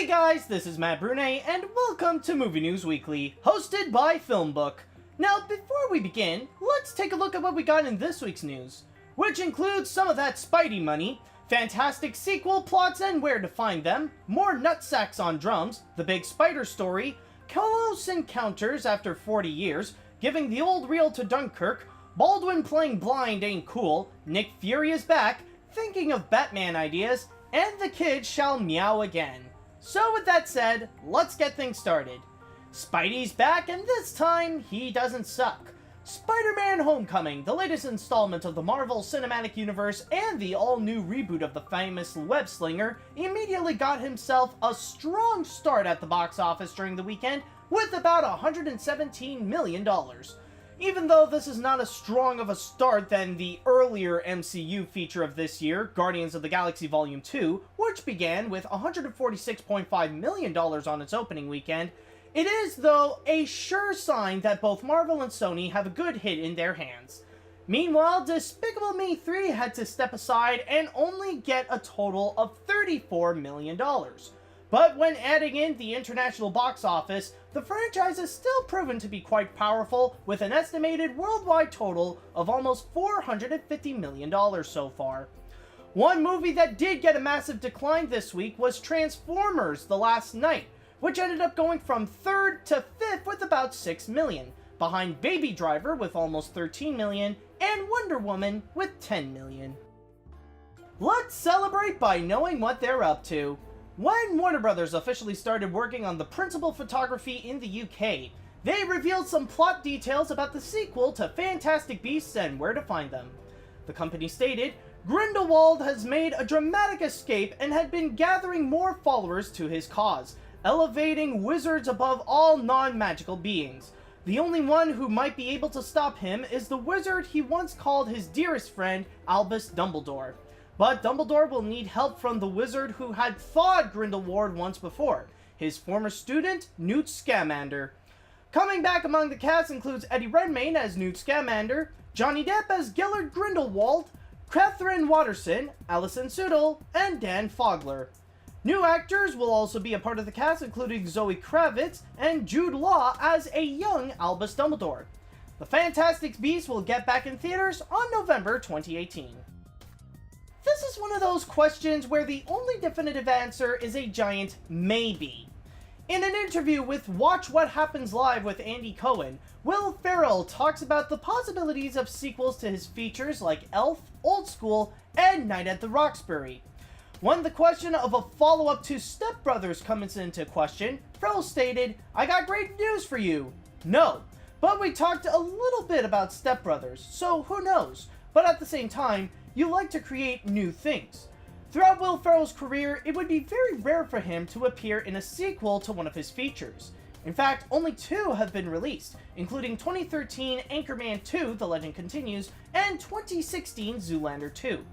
guys, this is Matt Brunet, and welcome to Movie News Weekly, hosted by FilmBook. Now, before we begin, let's take a look at what we got in this week's news, which includes some of that Spidey money, fantastic sequel plots and where to find them, more nutsacks on drums, the big spider story, close encounters after 40 years, giving the old reel to Dunkirk, Baldwin playing blind ain't cool, Nick Fury is back, thinking of Batman ideas, and the kids shall meow again. So with that said, let's get things started. Spidey's back, and this time, he doesn't suck. Spider-Man Homecoming, the latest installment of the Marvel Cinematic Universe and the all-new reboot of the famous web-slinger, immediately got himself a strong start at the box office during the weekend with about $117 million. Even though this is not as strong of a start than the earlier MCU feature of this year, Guardians of the Galaxy Volume 2, which began with $146.5 million on its opening weekend, it is, though, a sure sign that both Marvel and Sony have a good hit in their hands. Meanwhile, Despicable Me 3 had to step aside and only get a total of $34 million. But when adding in the international box office, the franchise is still proven to be quite powerful, with an estimated worldwide total of almost $450 million so far. One movie that did get a massive decline this week was Transformers: The Last Knight, which ended up going from 3rd to 5th with about $6 million, behind Baby Driver with almost $13 million, and Wonder Woman with $10 million. Let's celebrate by knowing what they're up to. When Warner Bros. Officially started working on the principal photography in the UK, they revealed some plot details about the sequel to Fantastic Beasts and where to find them. The company stated, Grindelwald has made a dramatic escape and had been gathering more followers to his cause, elevating wizards above all non-magical beings. The only one who might be able to stop him is the wizard he once called his dearest friend, Albus Dumbledore. But Dumbledore will need help from the wizard who had thawed Grindelwald once before, his former student, Newt Scamander. Coming back among the cast includes Eddie Redmayne as Newt Scamander, Johnny Depp as Gellert Grindelwald, Catherine Watterson, Alison Sudol, and Dan Fogler. New actors will also be a part of the cast, including Zoe Kravitz and Jude Law as a young Albus Dumbledore. The Fantastic Beasts will get back in theaters on November 2018. This is one of those questions where the only definitive answer is a giant maybe. In an interview with Watch What Happens Live with Andy Cohen, Will Ferrell talks about the possibilities of sequels to his features like Elf, Old School, and Night at the Roxbury. When the question of a follow-up to Step Brothers comes into question, Ferrell stated, "I got great news for you. No, but we talked a little bit about Step Brothers, so who knows? But at the same time, you like to create new things." Throughout Will Ferrell's career, it would be very rare for him to appear in a sequel to one of his features. In fact, only 2 have been released, including 2013 Anchorman 2: The Legend Continues and 2016 Zoolander 2.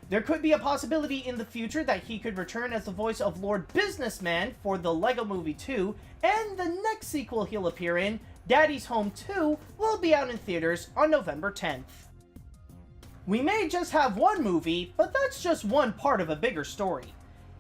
There could be a possibility in the future that he could return as the voice of Lord Businessman for the Lego Movie 2, and the next sequel he'll appear in, Daddy's Home 2, will be out in theaters on November 10th. We may just have one movie, but that's just one part of a bigger story.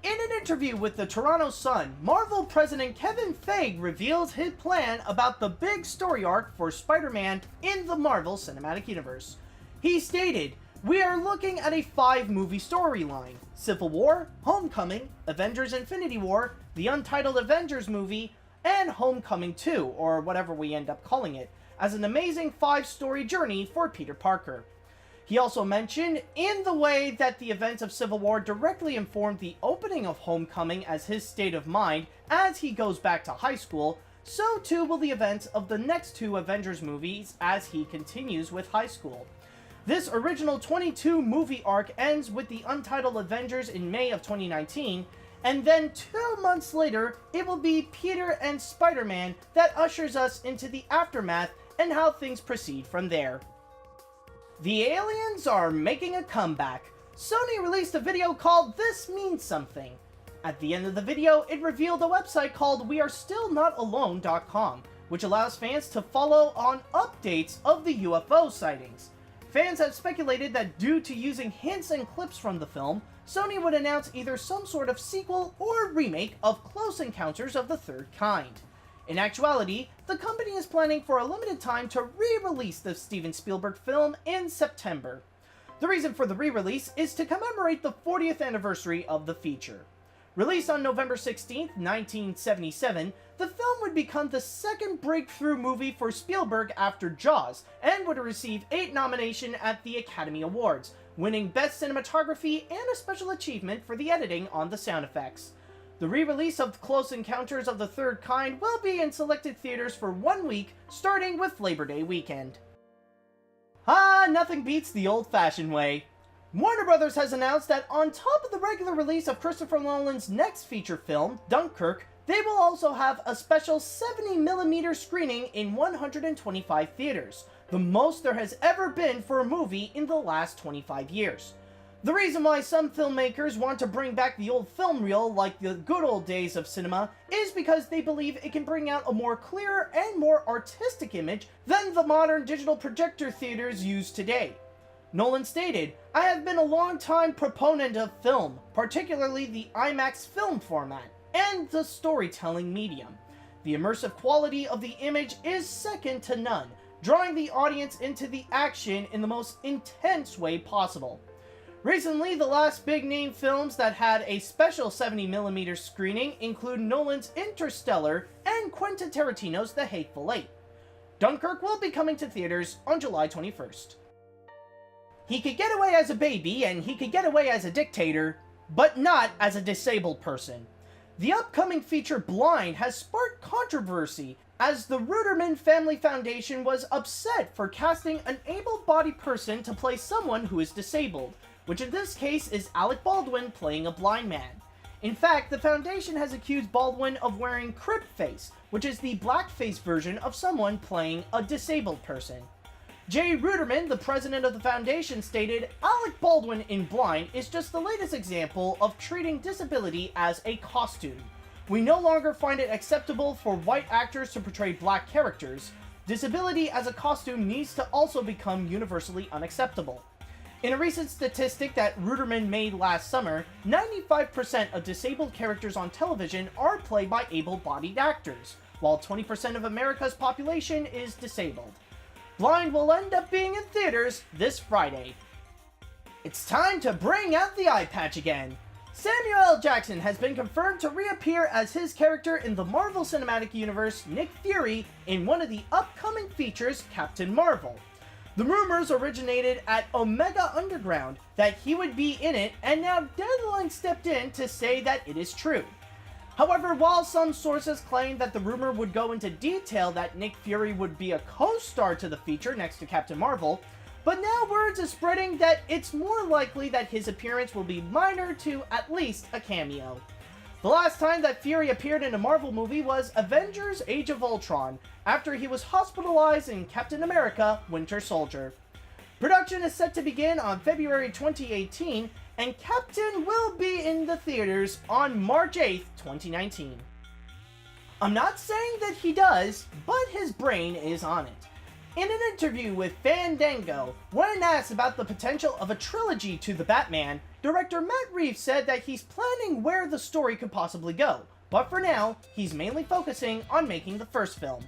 In an interview with the Toronto Sun, Marvel president Kevin Feige revealed his plan about the big story arc for Spider-Man in the Marvel Cinematic Universe. He stated, "We are looking at a 5-movie storyline: Civil War, Homecoming, Avengers Infinity War, the Untitled Avengers movie, and Homecoming 2, or whatever we end up calling it, as an amazing 5-story journey for Peter Parker." He also mentioned, in the way that the events of Civil War directly informed the opening of Homecoming as his state of mind as he goes back to high school, so too will the events of the next 2 Avengers movies as he continues with high school. This original 22-movie arc ends with the Untitled Avengers in May of 2019, and then 2 months later, it will be Peter and Spider-Man that ushers us into the aftermath and how things proceed from there. The aliens are making a comeback. Sony released a video called This Means Something. At the end of the video, it revealed a website called WeAreStillNotAlone.com, which allows fans to follow on updates of the UFO sightings. Fans have speculated that due to using hints and clips from the film, Sony would announce either some sort of sequel or remake of Close Encounters of the Third Kind. In actuality, the company is planning for a limited time to re-release the Steven Spielberg film in September. The reason for the re-release is to commemorate the 40th anniversary of the feature. Released on November 16, 1977, the film would become the second breakthrough movie for Spielberg after Jaws, and would receive 8 nominations at the Academy Awards, winning Best Cinematography and a Special Achievement for the editing on the sound effects. The re-release of Close Encounters of the Third Kind will be in selected theaters for 1 week, starting with Labor Day weekend. Nothing beats the old-fashioned way. Warner Bros. Has announced that on top of the regular release of Christopher Nolan's next feature film, Dunkirk, they will also have a special 70mm screening in 125 theaters, the most there has ever been for a movie in the last 25 years. The reason why some filmmakers want to bring back the old film reel like the good old days of cinema is because they believe it can bring out a more clear and more artistic image than the modern digital projector theaters use today. Nolan stated, "I have been a long-time proponent of film, particularly the IMAX film format, and the storytelling medium. The immersive quality of the image is second to none, drawing the audience into the action in the most intense way possible." Recently, the last big-name films that had a special 70mm screening include Nolan's Interstellar and Quentin Tarantino's The Hateful Eight. Dunkirk will be coming to theaters on July 21st. He could get away as a baby, and he could get away as a dictator, but not as a disabled person. The upcoming feature Blind has sparked controversy, as the Ruderman Family Foundation was upset for casting an able-bodied person to play someone who is disabled, which in this case is Alec Baldwin playing a blind man. In fact, the foundation has accused Baldwin of wearing crib face, which is the blackface version of someone playing a disabled person. Jay Ruderman, the president of the foundation, stated, "Alec Baldwin in Blind is just the latest example of treating disability as a costume. We no longer find it acceptable for white actors to portray black characters. Disability as a costume needs to also become universally unacceptable." In a recent statistic that Ruderman made last summer, 95% of disabled characters on television are played by able-bodied actors, while 20% of America's population is disabled. Blind will end up being in theaters this Friday. It's time to bring out the eye patch again. Samuel L. Jackson has been confirmed to reappear as his character in the Marvel Cinematic Universe, Nick Fury, in one of the upcoming features, Captain Marvel. The rumors originated at Omega Underground that he would be in it, and now Deadline stepped in to say that it is true. However, while some sources claim that the rumor would go into detail that Nick Fury would be a co-star to the feature next to Captain Marvel, but now words are spreading that it's more likely that his appearance will be minor to at least a cameo. The last time that Fury appeared in a Marvel movie was Avengers Age of Ultron, after he was hospitalized in Captain America Winter Soldier. Production is set to begin on February 2018, and Captain will be in the theaters on March 8th, 2019. I'm not saying that he does, but his brain is on it. In an interview with Fandango, when asked about the potential of a trilogy to the Batman, director Matt Reeves said that he's planning where the story could possibly go, but for now, he's mainly focusing on making the first film.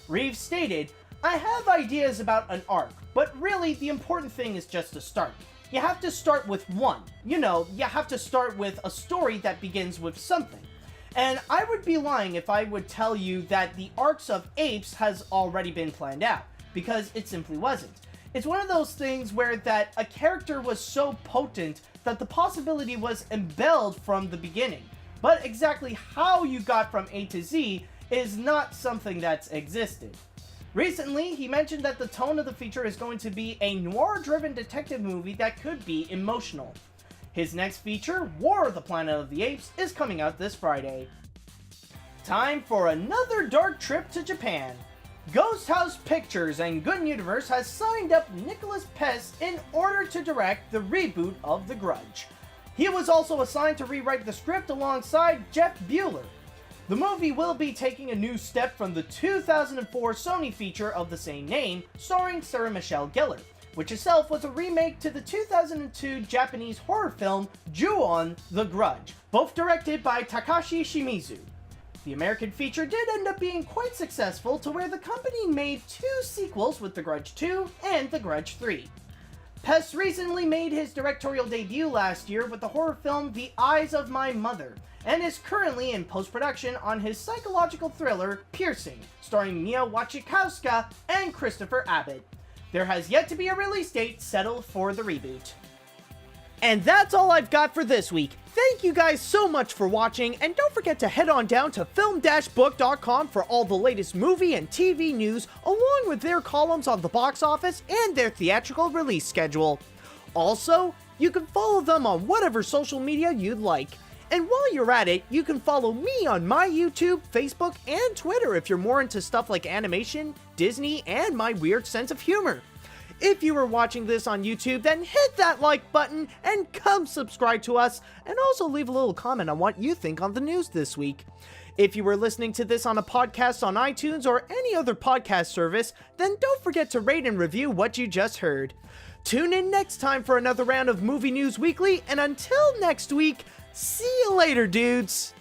Reeves stated, "I have ideas about an arc, but really the important thing is just to start. You have to start with one. You have to start with a story that begins with something. And I would be lying if I would tell you that the arcs of Apes has already been planned out, because it simply wasn't. It's one of those things where that a character was so potent that the possibility was embelled from the beginning. But exactly how you got from A to Z is not something that's existed." Recently, he mentioned that the tone of the feature is going to be a noir-driven detective movie that could be emotional. His next feature, War of the Planet of the Apes, is coming out this Friday. Time for another dark trip to Japan. Ghost House Pictures and Good Universe has signed up Nicholas Pest in order to direct the reboot of The Grudge. He was also assigned to rewrite the script alongside Jeff Bueller. The movie will be taking a new step from the 2004 Sony feature of the same name, starring Sarah Michelle Gellar, which itself was a remake to the 2002 Japanese horror film Ju-on: The Grudge, both directed by Takashi Shimizu. The American feature did end up being quite successful to where the company made 2 sequels with The Grudge 2 and The Grudge 3. Pest recently made his directorial debut last year with the horror film The Eyes of My Mother, and is currently in post-production on his psychological thriller Piercing, starring Mia Wasikowska and Christopher Abbott. There has yet to be a release date settled for the reboot. And that's all I've got for this week. Thank you guys so much for watching, and don't forget to head on down to film-book.com for all the latest movie and TV news, along with their columns on the box office and their theatrical release schedule. Also, you can follow them on whatever social media you'd like. And while you're at it, you can follow me on my YouTube, Facebook, and Twitter if you're more into stuff like animation, Disney, and my weird sense of humor. If you were watching this on YouTube, then hit that like button and come subscribe to us, and also leave a little comment on what you think on the news this week. If you were listening to this on a podcast on iTunes or any other podcast service, then don't forget to rate and review what you just heard. Tune in next time for another round of Movie News Weekly, and until next week, see you later, dudes!